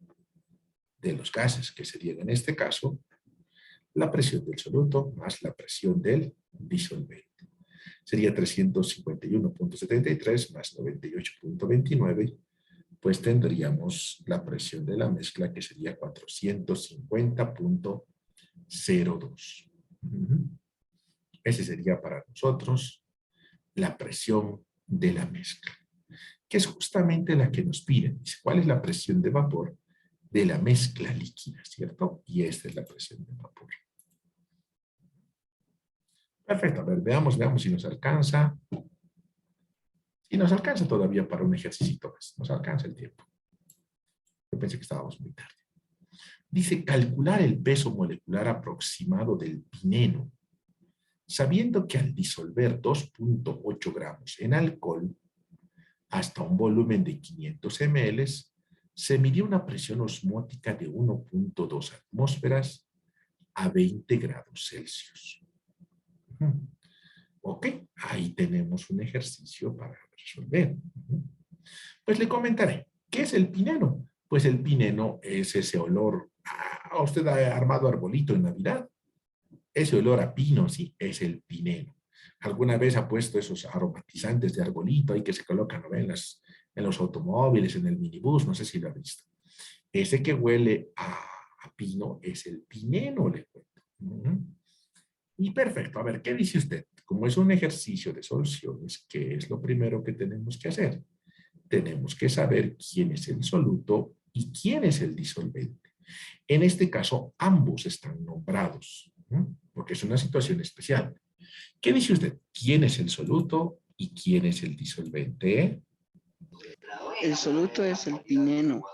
de los gases, que serían en este caso la presión del soluto más la presión del disolvente. Sería 351,73 más 98,29, pues tendríamos la presión de la mezcla que sería 450,02. Ese sería para nosotros la presión de la mezcla, que es justamente la que nos piden. Dice, ¿cuál es la presión de vapor de la mezcla líquida, cierto? Y esta es la presión de vapor. Perfecto, a ver, veamos si nos alcanza. Si nos alcanza todavía para un ejercicio más, nos alcanza el tiempo. Yo pensé que estábamos muy tarde. Dice, calcular el peso molecular aproximado del pineno, sabiendo que al disolver 2,8 gramos en alcohol, hasta un volumen de 500 ml, se midió una presión osmótica de 1,2 atmósferas a 20 grados Celsius. Ok, ahí tenemos un ejercicio para resolver. Pues le comentaré, ¿qué es el pineno? Pues el pineno es ese olor. ¿Usted ha armado arbolito en Navidad? Ese olor a pino, sí, es el pineno. ¿Alguna vez ha puesto esos aromatizantes de arbolito ahí que se colocan, ¿no? En los automóviles, en el minibús? No sé si lo ha visto. Ese que huele a pino es el pineno, le cuento. Y perfecto. A ver, ¿qué dice usted? Como es un ejercicio de soluciones, ¿qué es lo primero que tenemos que hacer? Tenemos que saber quién es el soluto y quién es el disolvente. En este caso, ambos están nombrados, porque es una situación especial. ¿Qué dice usted? ¿Quién es el soluto y quién es el disolvente? El soluto es el pineno,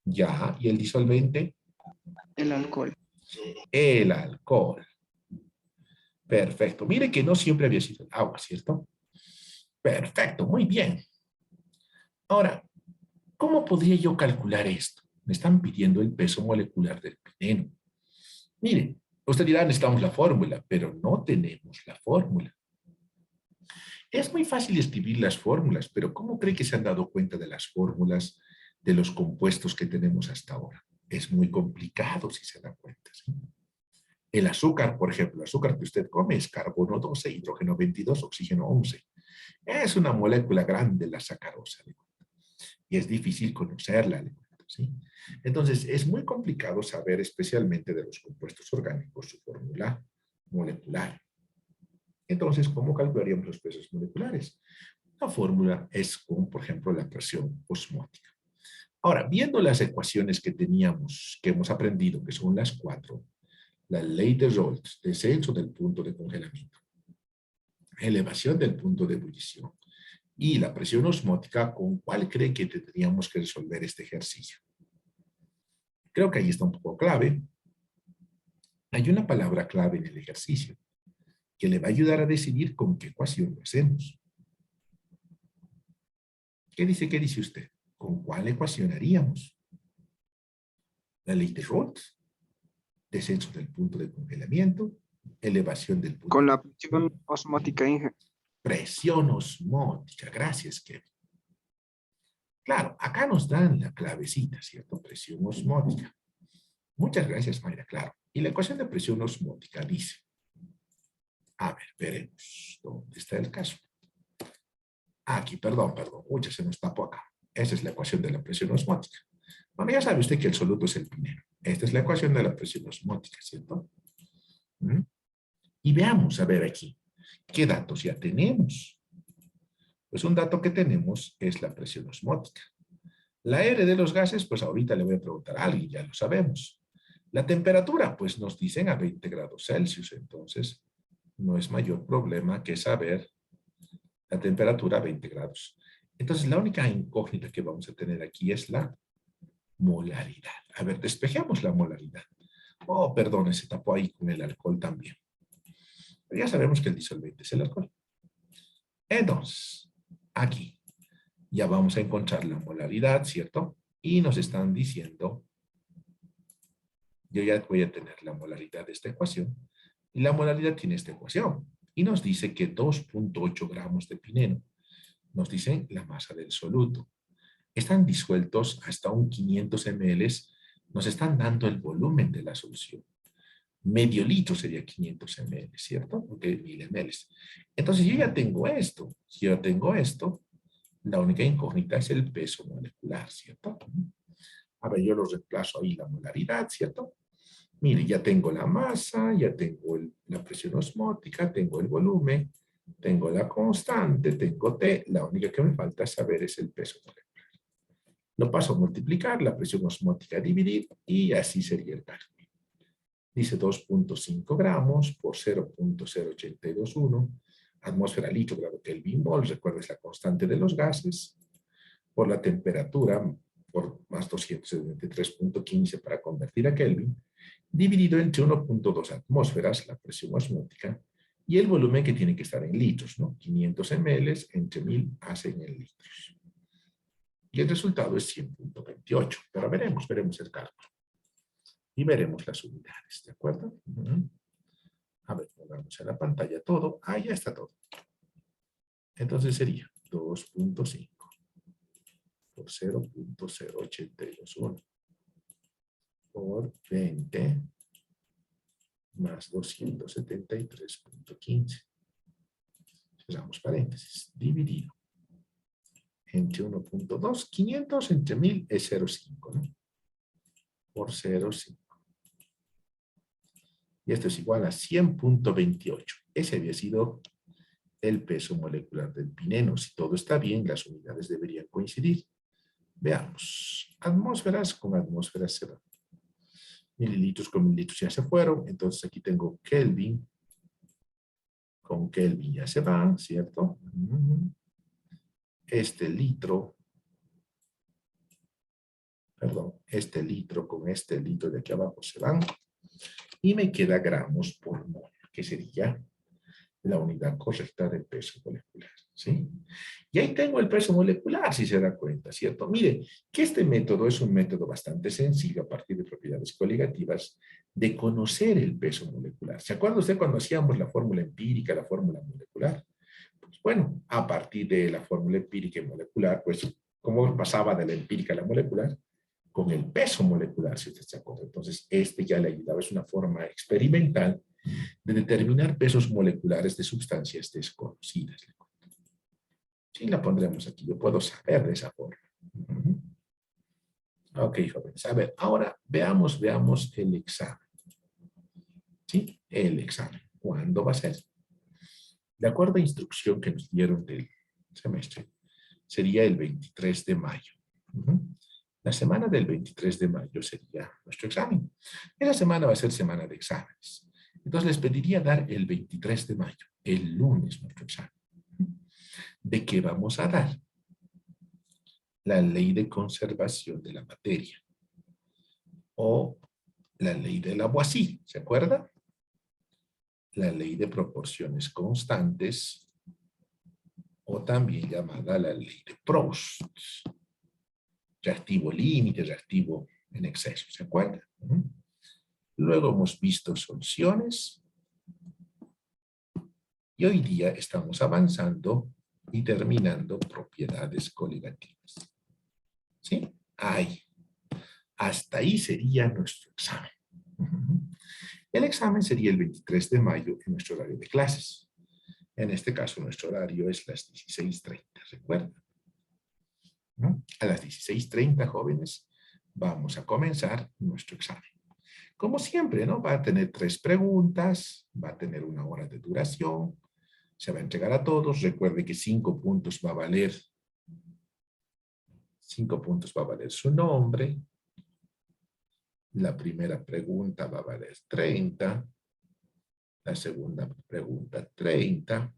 Ya, ¿y el disolvente? el alcohol. El alcohol. Perfecto. Mire que no siempre había sido el agua, ¿cierto? Perfecto, muy bien. Ahora, ¿cómo podría yo calcular esto? Me están pidiendo el peso molecular del pineno. Miren, usted dirá, necesitamos la fórmula, pero no tenemos la fórmula. Es muy fácil escribir las fórmulas, pero ¿cómo cree que se han dado cuenta de las fórmulas de los compuestos que tenemos hasta ahora? Es muy complicado si se dan cuenta, ¿sí? El azúcar, por ejemplo, el azúcar que usted come es carbono 12, hidrógeno 22, oxígeno 11. Es una molécula grande la sacarosa, y es difícil conocerla, ¿sí? Entonces, es muy complicado saber especialmente de los compuestos orgánicos su fórmula molecular. Entonces, ¿cómo calcularíamos los pesos moleculares? La fórmula es con, por ejemplo, la presión osmótica. Ahora, viendo las ecuaciones que teníamos, que hemos aprendido, que son las 4, la ley de Raoult, descenso del punto de congelamiento, elevación del punto de ebullición y la presión osmótica, ¿con cuál cree que tendríamos que resolver este ejercicio? Creo que ahí está un poco clave. Hay una palabra clave en el ejercicio que le va a ayudar a decidir con qué ecuación lo hacemos. ¿Qué dice usted? ¿Con cuál ecuación haríamos? La ley de Raoult, descenso del punto de congelamiento, elevación del punto Con de la presión osmótica, Inge. presión osmótica. Gracias, Kevin. Claro, acá nos dan la clavecita, ¿cierto? Presión osmótica. Muchas gracias, Mayra, claro. Y la ecuación de presión osmótica dice, a ver, veremos, ¿dónde está el caso? Aquí, perdón, muchas se nos tapó acá. Esa es la ecuación de la presión osmótica. Bueno, ya sabe usted que el soluto es el pineno. Esta es la ecuación de la presión osmótica, ¿cierto? Y veamos, a ver aquí, ¿qué datos ya tenemos? Pues un dato que tenemos es la presión osmótica. La R de los gases, pues ahorita le voy a preguntar a alguien, ya lo sabemos. La temperatura, pues nos dicen a 20 grados Celsius, entonces no es mayor problema que saber la temperatura a 20 grados. Entonces la única incógnita que vamos a tener aquí es la molaridad. A ver, despejemos la molaridad. Oh, perdón, se tapó ahí con el alcohol también. Pero ya sabemos que el disolvente es el alcohol. Entonces, aquí ya vamos a encontrar la molaridad, ¿cierto? Y nos están diciendo, yo ya voy a tener la molaridad de esta ecuación, y la molaridad tiene esta ecuación, y nos dice que 2.8 gramos de pineno, nos dicen la masa del soluto. Están disueltos hasta un 500 ml, nos están dando el volumen de la solución. Medio litro sería 500 ml, ¿cierto? Ok, 1000 ml. Entonces yo ya tengo esto. Si yo tengo esto, la única incógnita es el peso molecular, ¿cierto? A ver, yo lo reemplazo ahí la molaridad, ¿cierto? Mire, ya tengo la masa, ya tengo la presión osmótica, tengo el volumen, tengo la constante, tengo T. La única que me falta saber es el peso molecular. Lo paso a multiplicar, la presión osmótica a dividir, y así sería el cálculo. Dice 2.5 gramos por 0.0821, atmósfera litro, grado Kelvin mol, recuerda es la constante de los gases, por la temperatura, por más 273.15 para convertir a Kelvin, dividido entre 1.2 atmósferas, la presión osmótica, y el volumen que tiene que estar en litros, ¿no? 500 ml entre 1000 hacen en litros. Y el resultado es 100.28, pero veremos el cálculo. Y veremos las unidades, ¿de acuerdo? A ver, pongamos en la pantalla todo. Ah, ya está todo. Entonces sería 2.5 por 0.0821 por 20 más 273.15. Cerramos paréntesis. Dividido entre 1.2. 500 entre 1000 es 0.5, ¿no? Por 0.5. Y esto es igual a 100.28. Ese había sido el peso molecular del pineno. Si todo está bien, las unidades deberían coincidir. Veamos. Atmósferas con atmósferas se van. Mililitros con mililitros ya se fueron. Entonces aquí tengo Kelvin. Con Kelvin ya se van, ¿cierto? Este litro. Perdón, este litro con este litro de aquí abajo se van. Y me queda gramos por mol, que sería la unidad correcta del peso molecular, ¿sí? Y ahí tengo el peso molecular, si se da cuenta, ¿cierto? Mire, que este método es un método bastante sencillo a partir de propiedades coligativas de conocer el peso molecular. ¿Se acuerda usted cuando hacíamos la fórmula empírica, la fórmula molecular? Pues bueno, a partir de la fórmula empírica y molecular, pues, ¿cómo pasaba de la empírica a la molecular? Con el peso molecular, si usted se acuerda. Entonces, este ya le ayudaba, es una forma experimental de determinar pesos moleculares de sustancias desconocidas. Sí, la pondremos aquí, yo puedo saber de esa forma. Ok, jóvenes, a ver, ahora veamos el examen. ¿Sí? El examen. ¿Cuándo va a ser? De acuerdo a instrucción que nos dieron del semestre, sería el 23 de mayo. La semana del 23 de mayo sería nuestro examen. Esa semana va a ser semana de exámenes. Entonces les pediría dar el 23 de mayo, el lunes, nuestro examen. ¿De qué vamos a dar? La ley de conservación de la materia. O la ley de Lavoisier, ¿se acuerda? La ley de proporciones constantes. O también llamada la ley de Proust. Reactivo límite, reactivo en exceso, ¿se acuerda? Luego hemos visto soluciones. Y hoy día estamos avanzando y terminando propiedades coligativas. ¿Sí? Ahí. Hasta ahí sería nuestro examen. El examen sería el 23 de mayo en nuestro horario de clases. En este caso, nuestro horario es las 16:30, ¿recuerdan? A las 16:30, jóvenes, vamos a comenzar nuestro examen. Como siempre, ¿no? Va a tener 3 preguntas, va a tener 1 hora de duración, se va a entregar a todos. Recuerde que 5 puntos va a valer. 5 puntos va a valer su nombre. La primera pregunta va a valer 30. La segunda pregunta 30.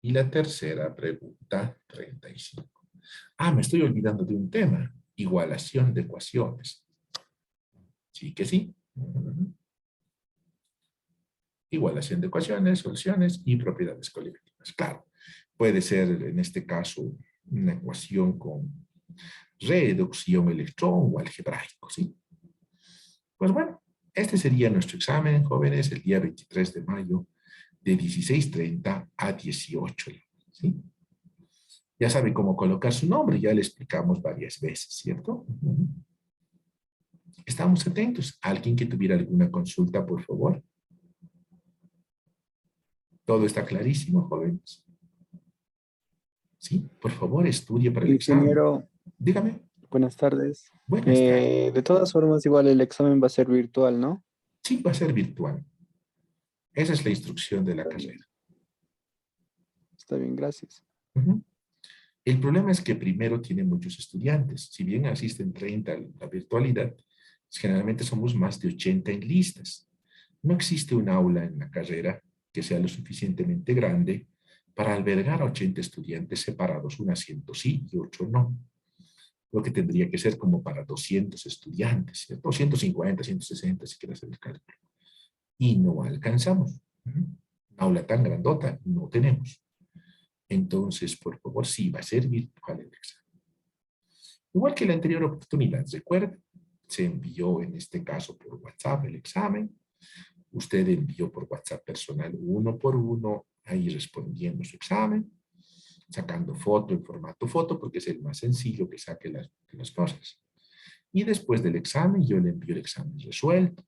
Y la tercera pregunta 35. Ah, me estoy olvidando de un tema. Igualación de ecuaciones. Sí que sí. Igualación de ecuaciones, soluciones y propiedades coligativas. Claro, puede ser en este caso una ecuación con reducción electrón o algebraico, ¿sí? Pues bueno, este sería nuestro examen, jóvenes, el día 23 de mayo de 16:30 a 18, ¿sí? Ya sabe cómo colocar su nombre, ya le explicamos varias veces, ¿cierto? Estamos atentos. ¿Alguien que tuviera alguna consulta, por favor? ¿Todo está clarísimo, jóvenes? Sí, por favor, estudie para el examen. Ingeniero, Dígame. buenas tardes. Buenas tardes. De todas formas, igual el examen va a ser virtual, ¿no? Sí, va a ser virtual. Esa es la instrucción de la Está bien. carrera. Está bien, gracias. El problema es que primero tiene muchos estudiantes. Si bien asisten 30 a la virtualidad, generalmente somos más de 80 en listas. No existe un aula en la carrera que sea lo suficientemente grande para albergar a 80 estudiantes separados, un asiento sí y otro no. Lo que tendría que ser como para 200 estudiantes, ¿cierto? 150, 160, si quieres hacer el cálculo. Y no alcanzamos. Una aula tan grandota no tenemos. Entonces, por favor, sí, va a ser virtual el examen. Igual que la anterior oportunidad, ¿recuerda? se envió en este caso por WhatsApp el examen. Usted envió por WhatsApp personal uno por uno, ahí respondiendo su examen, sacando foto en formato foto, porque es el más sencillo que saque las cosas. Y después del examen, yo le envío el examen resuelto.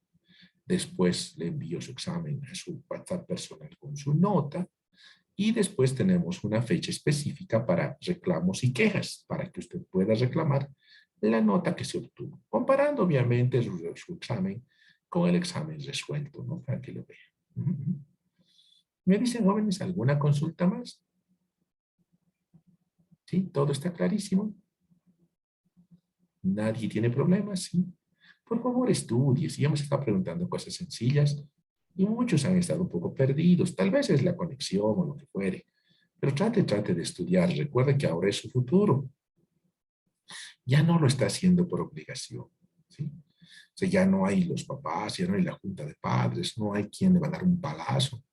Después le envío su examen a su WhatsApp personal con su nota. Y después tenemos una fecha específica para reclamos y quejas, para que usted pueda reclamar la nota que se obtuvo, comparando obviamente su examen con el examen resuelto, ¿no? Para que lo vean. ¿Me dicen, jóvenes, alguna consulta más? ¿Sí? ¿Todo está clarísimo? ¿Nadie tiene problemas? ¿Sí? Por favor, estudie. Si hemos estado preguntando cosas sencillas y muchos han estado un poco perdidos. Tal vez es la conexión o lo que fuere. Pero trate de estudiar. Recuerde que ahora es su futuro. Ya no lo está haciendo por obligación. ¿Sí? O sea, ya no hay los papás, ya no hay la junta de padres, no hay quien le va a dar un palazo,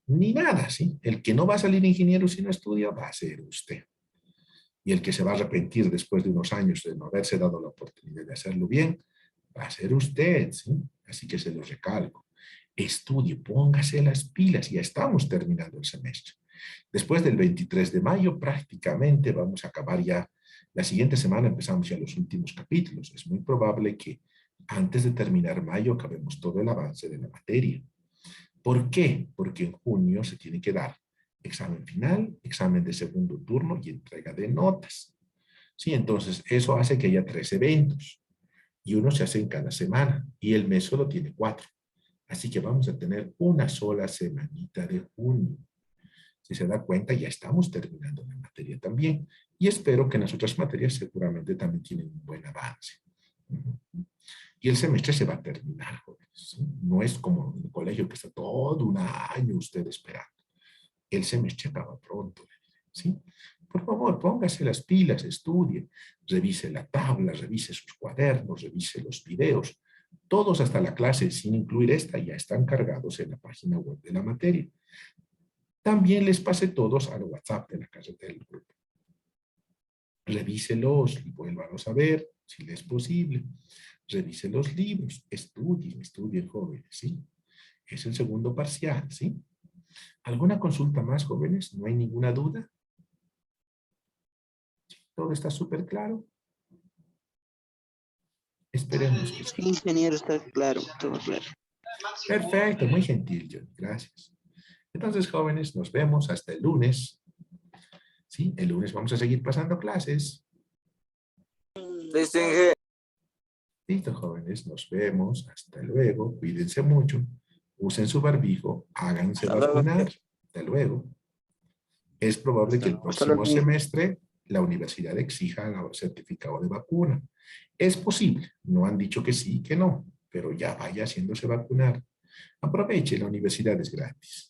ni nada, ¿sí? El que no va a salir ingeniero si no estudia va a ser usted. Y el que se va a arrepentir después de unos años de no haberse dado la oportunidad de hacerlo bien, va a ser usted, ¿sí? Así que se lo recalco. Estudie, póngase las pilas, ya estamos terminando el semestre. Después del 23 de mayo prácticamente vamos a acabar ya. La siguiente semana empezamos ya los últimos capítulos. Es muy probable que antes de terminar mayo acabemos todo el avance de la materia. ¿Por qué? Porque en junio se tiene que dar examen final, examen de segundo turno y entrega de notas. Sí, entonces eso hace que haya 3 eventos y uno se hace en cada semana y el mes solo tiene 4. Así que vamos a tener una sola semanita de junio. Si se da cuenta, ya estamos terminando la materia también. Y espero que en las otras materias seguramente también tienen un buen avance. Y el semestre se va a terminar, jóvenes, ¿sí? No es como en el colegio que está todo un año usted esperando. El semestre acaba pronto, ¿sí? Por favor, póngase las pilas, estudie, revise la tabla, revise sus cuadernos, revise los videos. Todos hasta la clase, sin incluir esta, ya están cargados en la página web de la materia. También les pase todos al WhatsApp de la casa del grupo. Revíselos y vuélvalos a ver, si les es posible. Revise los libros, estudien jóvenes, ¿sí? Es el segundo parcial, ¿sí? ¿Alguna consulta más, jóvenes? ¿No hay ninguna duda? ¿Todo está súper claro? Esperemos que sí. Ingeniero, está claro, todo claro. Perfecto, muy gentil, John. Gracias. Entonces, jóvenes, nos vemos hasta el lunes. ¿Sí? El lunes vamos a seguir pasando clases. Listo, jóvenes, nos vemos. Hasta luego. Cuídense mucho. Usen su barbijo. Háganse vacunar. Hasta luego. Es probable que el próximo semestre la universidad exija el certificado de vacuna. Es posible. No han dicho que sí, que no. Pero ya vaya haciéndose vacunar. Aproveche, la universidad es gratis.